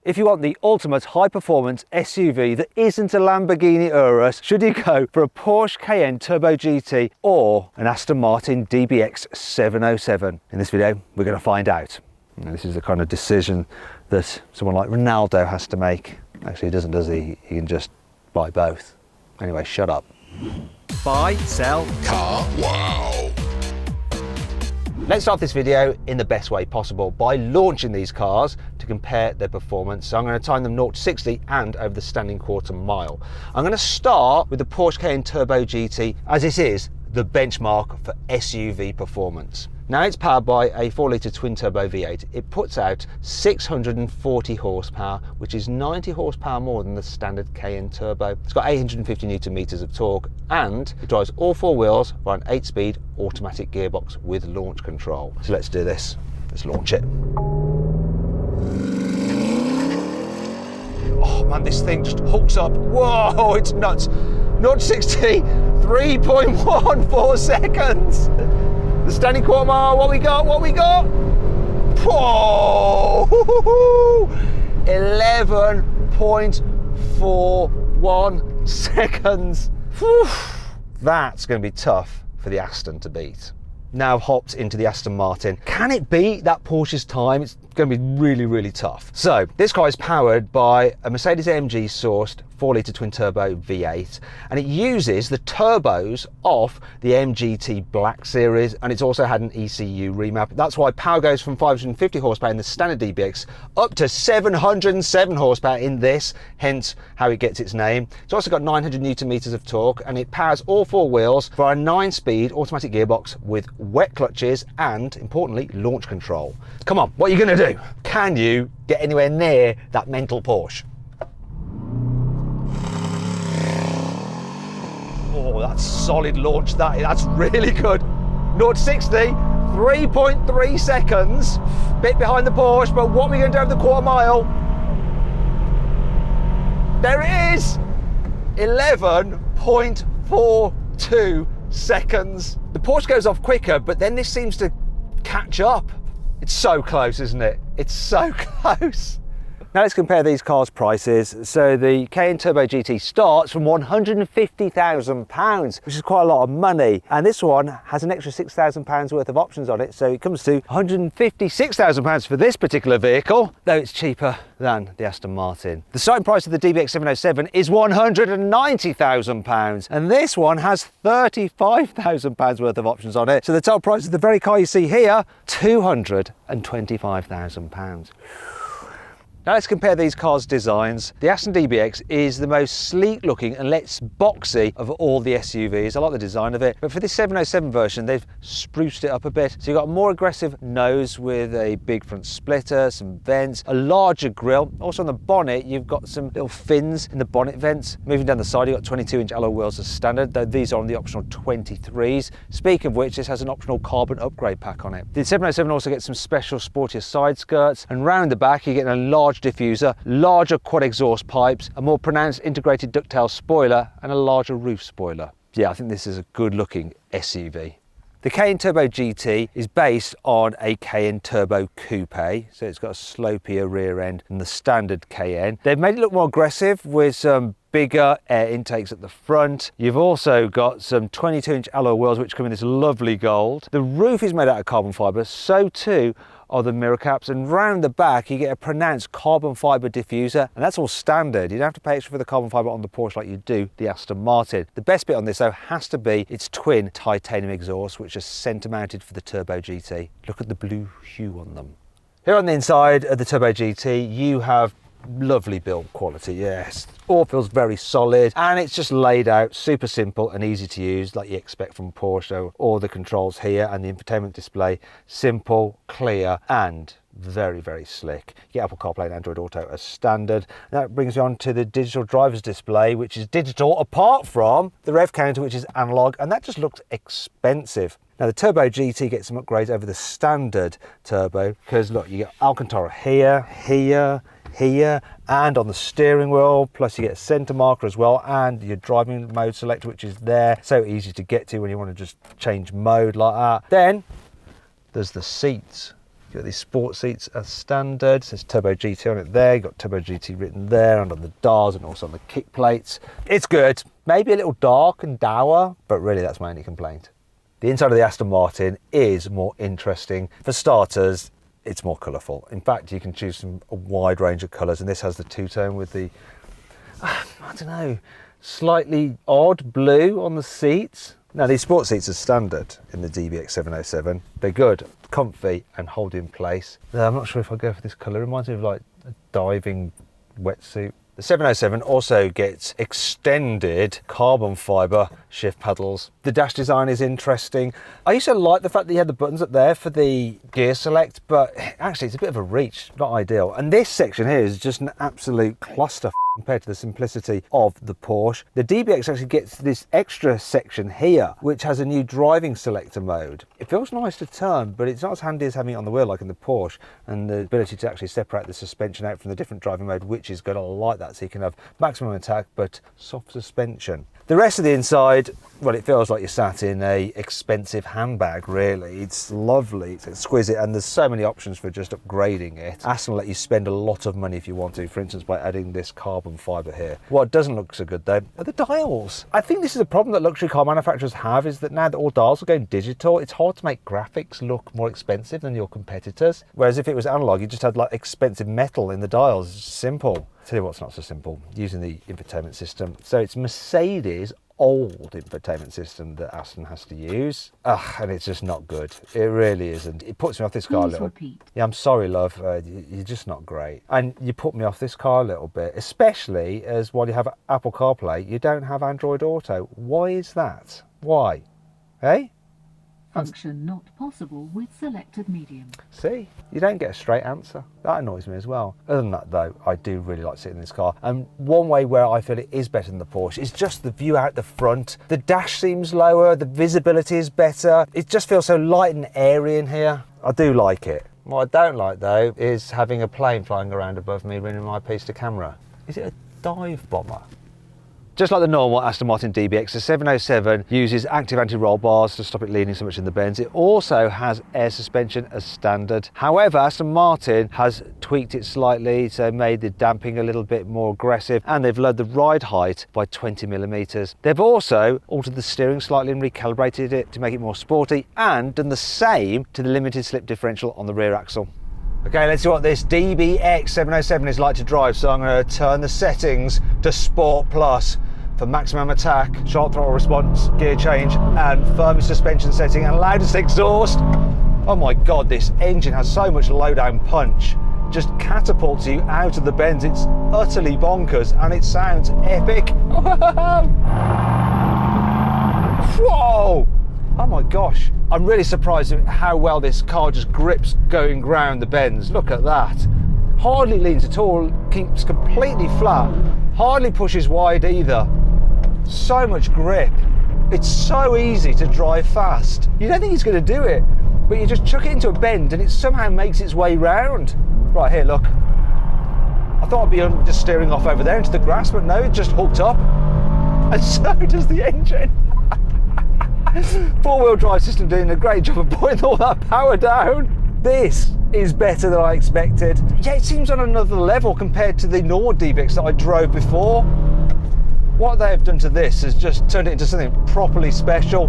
If you want the ultimate high-performance SUV that isn't a Lamborghini Urus, should you go for a Porsche Cayenne Turbo GT or an Aston Martin DBX 707? In this video, we're going to find out. And this is the kind of decision that someone like Ronaldo has to make. Actually, he doesn't, does he? He can just buy both. Anyway, shut up. Buy, sell, car, wow. Let's start this video in the best way possible by launching these cars to compare their performance. So I'm going to time them 0 to 60 and over the standing quarter mile. I'm going to start with the Porsche Cayenne Turbo GT, as this is the benchmark for SUV performance. Now it's powered by a 4-litre twin-turbo V8. It puts out 640 horsepower, which is 90 horsepower more than the standard Cayenne Turbo. It's got 850 newton meters of torque, and it drives all four wheels by an 8-speed automatic gearbox with launch control. So let's do this. Let's launch it. Oh man, this thing just hooks up. Whoa, it's nuts. 0 to 60, 3.14 seconds. The standing quarter mile, what we got? Whoa! 11.41 seconds. Whew. That's going to be tough for the Aston to beat. Now I've hopped into the Aston Martin. Can it beat that Porsche's time? It's going to be really, really tough. So this car is powered by a Mercedes-AMG sourced 4-litre twin-turbo V8, and it uses the turbos off the MGT Black Series, and it's also had an ECU remap. That's why power goes from 550 horsepower in the standard DBX up to 707 horsepower in this, hence how it gets its name. It's also got 900 newton meters of torque, and it powers all four wheels via a 9-speed automatic gearbox with wet clutches and, importantly, launch control. Come on, what are you going to do? Can you get anywhere near that mental Porsche? Oh, that's solid launch. That's really good. 0 to 60, 3.3 seconds. Bit behind the Porsche, but what are we going to do over the quarter mile? There it is. 11.42 seconds. The Porsche goes off quicker, but then this seems to catch up. It's so close, isn't it? It's so close. Now let's compare these cars' prices. So the Cayenne Turbo GT starts from £150,000, which is quite a lot of money. And this one has an extra £6,000 worth of options on it. So it comes to £156,000 for this particular vehicle, though it's cheaper than the Aston Martin. The starting price of the DBX 707 is £190,000. And this one has £35,000 worth of options on it. So the total price of the very car you see here, £225,000. Now let's compare these cars' designs. The Aston DBX is the most sleek looking and less boxy of all the SUVs. I like the design of it, but for this 707 version, they've spruced it up a bit. So you've got a more aggressive nose with a big front splitter, some vents, a larger grille. Also on the bonnet, you've got some little fins in the bonnet vents. Moving down the side, you've got 22-inch alloy wheels as standard, though these are on the optional 23s. Speaking of which, this has an optional carbon upgrade pack on it. The 707 also gets some special sportier side skirts, and round the back, you're getting a large diffuser, larger quad exhaust pipes, a more pronounced integrated ducktail spoiler, and a larger roof spoiler. Yeah, I think this is a good looking SUV. The Cayenne Turbo GT is based on a Cayenne Turbo Coupe, so it's got a slopier rear end than the standard Cayenne. They've made it look more aggressive with some bigger air intakes at the front. You've also got some 22-inch alloy wheels which come in this lovely gold. The roof is made out of carbon fibre, so too are the mirror caps, and round the back you get a pronounced carbon fibre diffuser, and that's all standard. You don't have to pay extra for the carbon fibre on the Porsche like you do the Aston Martin. The best bit on this though has to be its twin titanium exhaust, which is centre mounted for the Turbo GT. Look at the blue hue on them. Here on the inside of the Turbo GT you have lovely build quality, yes. All feels very solid, and it's just laid out super simple and easy to use like you expect from Porsche. All the controls here and the infotainment display, simple, clear, and very, very slick. You get Apple CarPlay and Android Auto as standard. And that brings me on to the digital driver's display, which is digital apart from the rev counter, which is analog, and that just looks expensive. Now the Turbo GT gets some upgrades over the standard Turbo, because look, you get Alcantara here, and on the steering wheel, plus you get a center marker as well, and your driving mode selector, which is there, so easy to get to when you want to just change mode like that. Then there's the seats. You've got these sport seats as standard. It says Turbo GT on it there. You've got Turbo GT written there and on the dials and also on the kick plates. It's good. Maybe a little dark and dour, but really that's my only complaint. The inside of the Aston Martin is more interesting. For starters, it's more colourful. In fact, you can choose from a wide range of colours, and this has the two-tone with the, I don't know, slightly odd blue on the seats. Now, these sport seats are standard in the DBX 707. They're good, comfy, and hold in place. I'm not sure if I'll go for this colour. It reminds me of like a diving wetsuit. The 707 also gets extended carbon fibre shift paddles. The dash design is interesting. I used to like the fact that you had the buttons up there for the gear select, but actually it's a bit of a reach, not ideal. And this section here is just an absolute cluster compared to the simplicity of the Porsche. The DBX actually gets this extra section here, which has a new driving selector mode. It feels nice to turn, but it's not as handy as having it on the wheel like in the Porsche, and the ability to actually separate the suspension out from the different driving mode, which is going to like that, so you can have maximum attack but soft suspension. The rest of the inside, well, it feels like you're sat in a expensive handbag, really. It's lovely, it's exquisite, and there's so many options for just upgrading it. Aston will let you spend a lot of money if you want to, for instance, by adding this carbon fibre here. What doesn't look so good, though, are the dials. I think this is a problem that luxury car manufacturers have, is that now that all dials are going digital, it's hard to make graphics look more expensive than your competitors. Whereas if it was analogue, you just had like expensive metal in the dials. It's simple. Tell you what's not so simple, using the infotainment system. So it's Mercedes' old infotainment system that Aston has to use. And it's just not good. It really isn't. It puts me off this car a little. Yeah, I'm sorry, love. You're just not great. And you put me off this car a little bit, especially as while you have Apple CarPlay, you don't have Android Auto. Why is that? Why? Eh? Function not possible with selected medium. See, you don't get a straight answer. That annoys me as well. Other than that though, I do really like sitting in this car. And one way where I feel it is better than the Porsche is just the view out the front. The dash seems lower, the visibility is better. It just feels so light and airy in here. I do like it. What I don't like though is having a plane flying around above me running my piece to camera. Is it a dive bomber? Just like the normal Aston Martin DBX, the 707 uses active anti-roll bars to stop it leaning so much in the bends. It also has air suspension as standard. However, Aston Martin has tweaked it slightly, so made the damping a little bit more aggressive, and they've lowered the ride height by 20mm. They've also altered the steering slightly and recalibrated it to make it more sporty, and done the same to the limited slip differential on the rear axle. Okay, let's see what this DBX 707 is like to drive. So I'm going to turn the settings to Sport Plus for maximum attack, sharp throttle response, gear change, and firmest suspension setting, and loudest exhaust. Oh my God, this engine has so much low down punch. Just catapults you out of the bends. It's utterly bonkers, and it sounds epic. Whoa! Oh my gosh, I'm really surprised at how well this car just grips going round the bends. Look at that. Hardly leans at all, keeps completely flat, hardly pushes wide either. So much grip. It's so easy to drive fast. You don't think it's going to do it, but you just chuck it into a bend and it somehow makes its way round. Right here, look. I thought I'd be just steering off over there into the grass, but no, it just hooked up. And so does the engine. Four-wheel drive system doing a great job of putting all that power down. This is better than I expected. Yeah, it seems on another level compared to the normal DBX that I drove before. What they have done to this is just turned it into something properly special.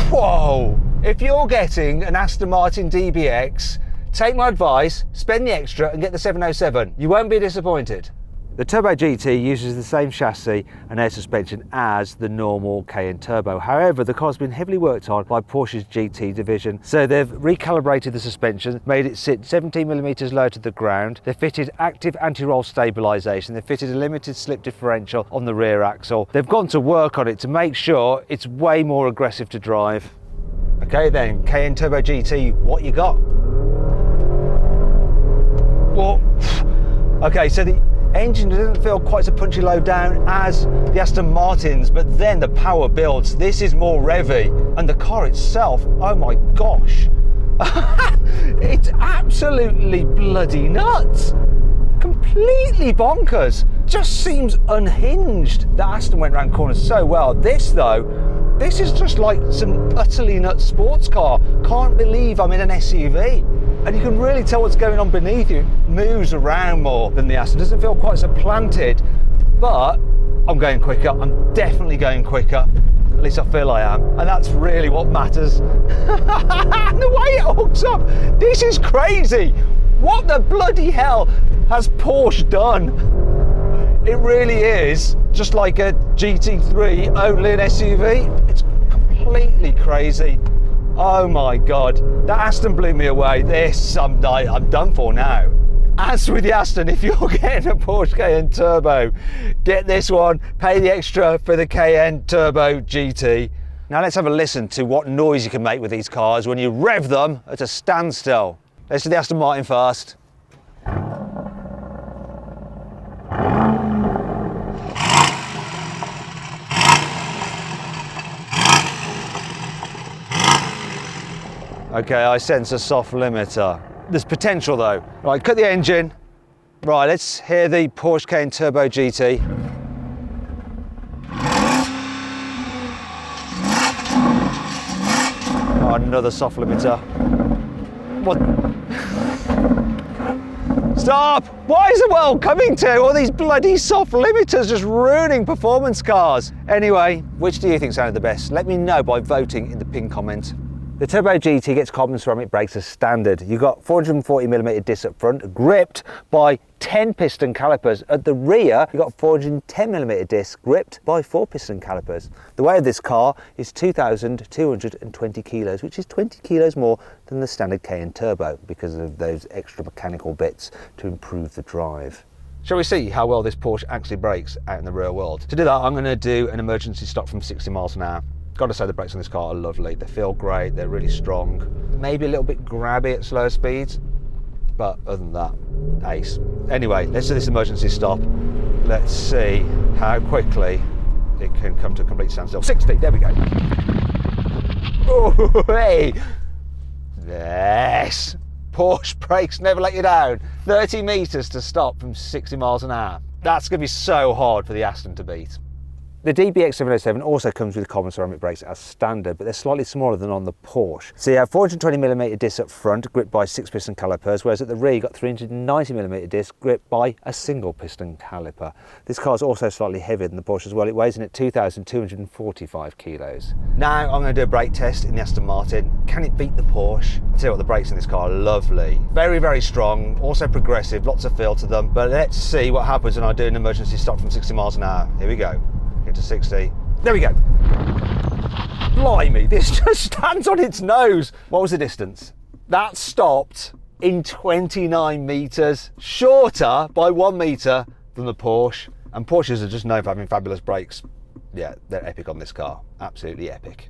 Whoa! If you're getting an Aston Martin DBX, take my advice, spend the extra and get the 707. You won't be disappointed. The Turbo GT uses the same chassis and air suspension as the normal Cayenne Turbo. However, the car's been heavily worked on by Porsche's GT division. So they've recalibrated the suspension, made it sit 17mm low to the ground. They've fitted active anti-roll stabilisation. They've fitted a limited slip differential on the rear axle. They've gone to work on it to make sure it's way more aggressive to drive. Okay then, Cayenne Turbo GT, what you got? Well, okay, so the engine doesn't feel quite so punchy low down as the Aston Martins, but then the power builds. This is more revvy, and the car itself, oh my gosh. It's absolutely bloody nuts. Completely bonkers. Just seems unhinged. The Aston went round corners so well. This though, this is just like some utterly nuts sports car. Can't believe I'm in an SUV. and you can really tell what's going on beneath you. It moves around more than the Aston. It doesn't feel quite so planted, but I'm going quicker. I'm definitely going quicker. At least I feel I am, and that's really what matters. And the way it hooks up, this is crazy. What the bloody hell has Porsche done? It really is just like a GT3, only an SUV. It's completely crazy. Oh my God, that Aston blew me away. This, I'm done for now. As with the Aston, if you're getting a Porsche Cayenne Turbo, get this one, pay the extra for the Cayenne Turbo GT. Now let's have a listen to what noise you can make with these cars when you rev them at a standstill. Let's do the Aston Martin first. Okay, I sense a soft limiter. There's potential though. Right, cut the engine. Right, let's hear the Porsche Cayenne Turbo GT. Oh, another soft limiter. What? Stop! Why is the world coming to? All these bloody soft limiters just ruining performance cars. Anyway, which do you think sounded the best? Let me know by voting in the pinned comment. The Turbo GT gets carbon ceramic brakes as standard. You've got 440mm discs up front, gripped by 10 piston calipers. At the rear, you've got 410mm discs gripped by 4 piston calipers. The weight of this car is 2,220 kilos, which is 20 kilos more than the standard Cayenne Turbo because of those extra mechanical bits to improve the drive. Shall we see how well this Porsche actually brakes out in the real world? To do that, I'm going to do an emergency stop from 60 miles an hour. Got to say the brakes on this car are lovely. They feel great, they're really strong. Maybe a little bit grabby at slower speeds, but other than that, ace. Anyway, let's do this emergency stop. Let's see how quickly it can come to a complete standstill. 60, there we go. Oh, hey! Yes! Porsche brakes never let you down. 30 metres to stop from 60 miles an hour. That's going to be so hard for the Aston to beat. The DBX 707 also comes with carbon ceramic brakes as standard, but they're slightly smaller than on the Porsche. So you have 420mm discs up front, gripped by 6 piston calipers, whereas at the rear you've got 390mm discs gripped by a single piston caliper. This car is also slightly heavier than the Porsche as well. It weighs in at 2,245 kilos. Now I'm going to do a brake test in the Aston Martin. Can it beat the Porsche? I'll tell you what, the brakes in this car are lovely. Very, very strong, also progressive, lots of feel to them. But let's see what happens when I do an emergency stop from 60 miles an hour. Here we go. Get to 60. There we go. Blimey, this just stands on its nose. What was the distance? That stopped in 29 metres, shorter by 1 metre than the Porsche. And Porsches are just known for having fabulous brakes. Yeah, they're epic on this car. Absolutely epic.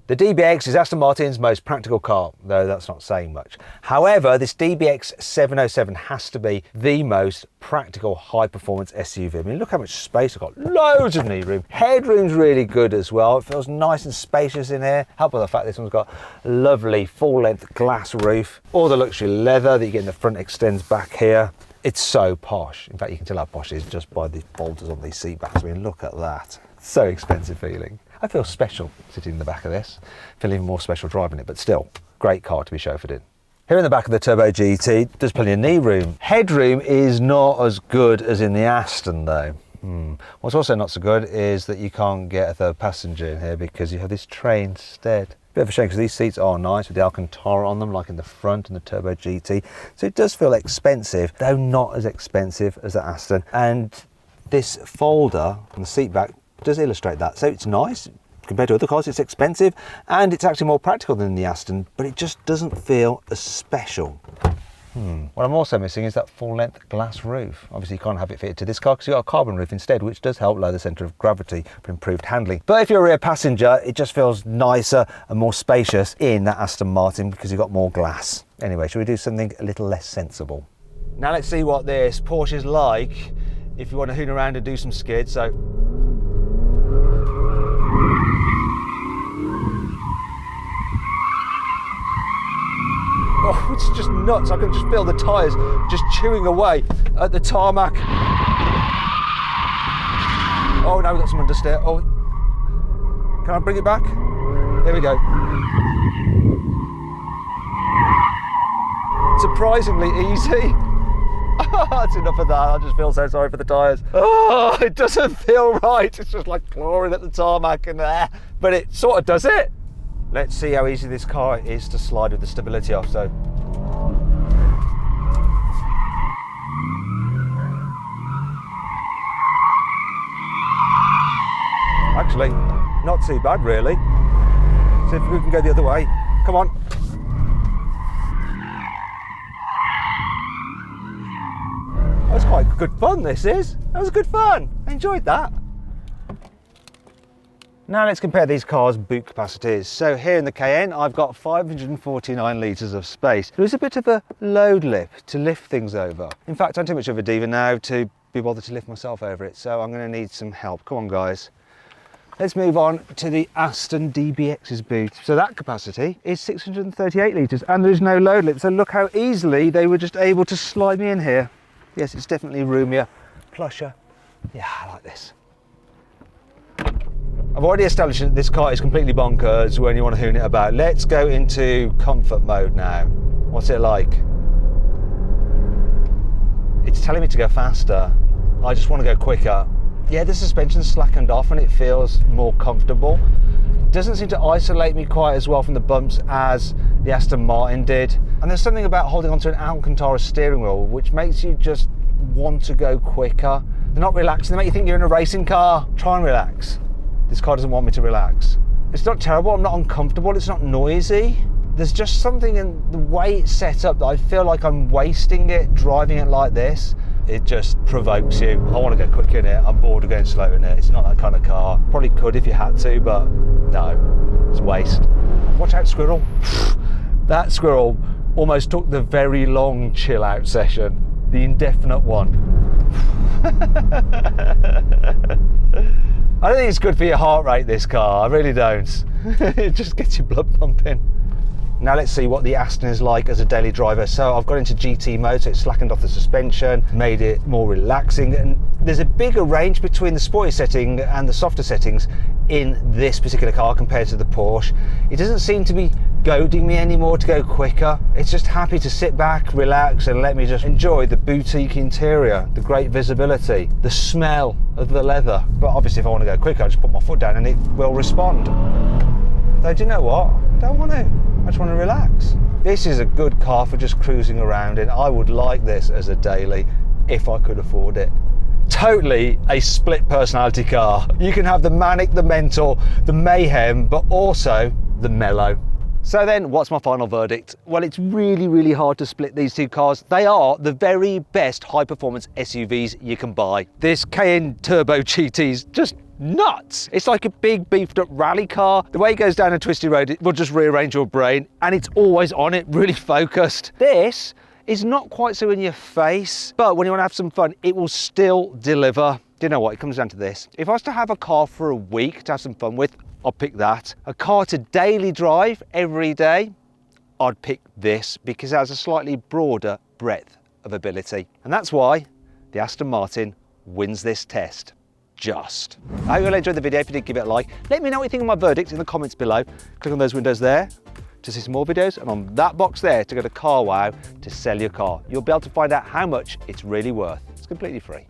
The DBX is Aston Martin's most practical car, though that's not saying much. However, this DBX 707 has to be the most practical high-performance SUV. I mean, look how much space I've got. Loads of knee room. Headroom's really good as well. It feels nice and spacious in here. Helped by the fact this one's got a lovely full-length glass roof. All the luxury leather that you get in the front extends back here. It's so posh. In fact, you can tell how posh it is just by the bolters on these seat backs. I mean, look at that. So expensive feeling. I feel special sitting in the back of this. Feel even more special driving it, but still, great car to be chauffeured in. Here in the back of the Turbo GT, there's plenty of knee room. Headroom is not as good as in the Aston though. What's also not so good is that you can't get a third passenger in here because you have this tray instead. Bit of a shame because these seats are nice with the Alcantara on them, like in the front and the Turbo GT. So it does feel expensive, though not as expensive as the Aston. And this folder on the seat back does illustrate that. So it's nice compared to other cars, it's expensive and it's actually more practical than the Aston, but it just doesn't feel as special. What I'm also missing is that full-length glass roof. Obviously you can't have it fitted to this car because you've got a carbon roof instead, which does help lower the centre of gravity for improved handling. But if you're a rear passenger, it just feels nicer and more spacious in that Aston Martin because you've got more glass. Anyway, shall we do something a little less sensible? Now let's see what this Porsche is like if you want to hoon around and do some skids. So oh, it's just nuts. I can just feel the tyres just chewing away at the tarmac. Oh no, we've got some understeer. Oh, can I bring it back? Here we go. surprisingly easy. That's enough of that. I just feel so sorry for the tyres. Oh, it doesn't feel right. It's just like clawing at the tarmac and there. But it sort of does it. Let's see how easy this car is to slide with the stability off. So. Actually, not too bad really. See if we can go the other way. Come on. That was quite good fun, this is. That was good fun. I enjoyed that. Now let's compare these cars' boot capacities. So here in the Cayenne, I've got 549 litres of space. There is a bit of a load lip to lift things over. In fact, I'm too much of a diva now to be bothered to lift myself over it, so I'm going to need some help. Come on, guys. Let's move on to the Aston DBX's boot. So that capacity is 638 litres and there is no load lip. So look how easily they were just able to slide me in here. Yes, it's definitely roomier, plusher. Yeah, I like this. I've already established that this car is completely bonkers when you want to hoon it about. Let's go into comfort mode now. What's it like? It's telling me to go faster. I just want to go quicker. Yeah, the suspension's slackened off and it feels more comfortable. Doesn't seem to isolate me quite as well from the bumps as the Aston Martin did. And there's something about holding onto an Alcantara steering wheel which makes you just want to go quicker. They're not relaxing, they make you think you're in a racing car. Try and relax. This car doesn't want me to relax. It's not terrible, I'm not uncomfortable, it's not noisy. There's just something in the way it's set up that I feel like I'm wasting it driving it like this. It just provokes you. I want to go quick in it, I'm bored of going slow in it. It's not that kind of car. Probably could if you had to, but no, it's a waste. Watch out, squirrel. That squirrel almost took the very long chill out session, the indefinite one. I don't think it's good for your heart rate, this car, I really don't. It just gets your blood pumping. Now let's see what the Aston is like as a daily driver. So I've got into GT mode, so it's slackened off the suspension, made it more relaxing, and there's a bigger range between the sporty setting and the softer settings in this particular car compared to the Porsche. It doesn't seem to be goading me anymore to go quicker. It's just happy to sit back, relax, and let me just enjoy the boutique interior, the great visibility, the smell of the leather. But obviously if I want to go quicker, I just put my foot down and it will respond. Though, do you know what? I don't want to. I just want to relax. This is a good car for just cruising around in. I would like this as a daily if I could afford it. Totally a split personality car. You can have the manic, the mental, the mayhem, but also the mellow. So then, what's my final verdict? Well, it's really, really hard to split these two cars. They are the very best high-performance SUVs you can buy. This Cayenne Turbo GT is just nuts. It's like a big beefed up rally car. The way it goes down a twisty road, it will just rearrange your brain, and it's always on it, really focused. This is not quite so in your face, but when you want to have some fun, it will still deliver. Do you know what? It comes down to this. If I was to have a car for a week to have some fun with, I'd pick that. A car to daily drive every day, I'd pick this because it has a slightly broader breadth of ability. And that's why the Aston Martin wins this test. Just. I hope you all enjoyed the video. If you did, give it a like. Let me know what you think of my verdict in the comments below. Click on those windows there to see some more videos, and on that box there to go to CarWow to sell your car. You'll be able to find out how much it's really worth. It's completely free.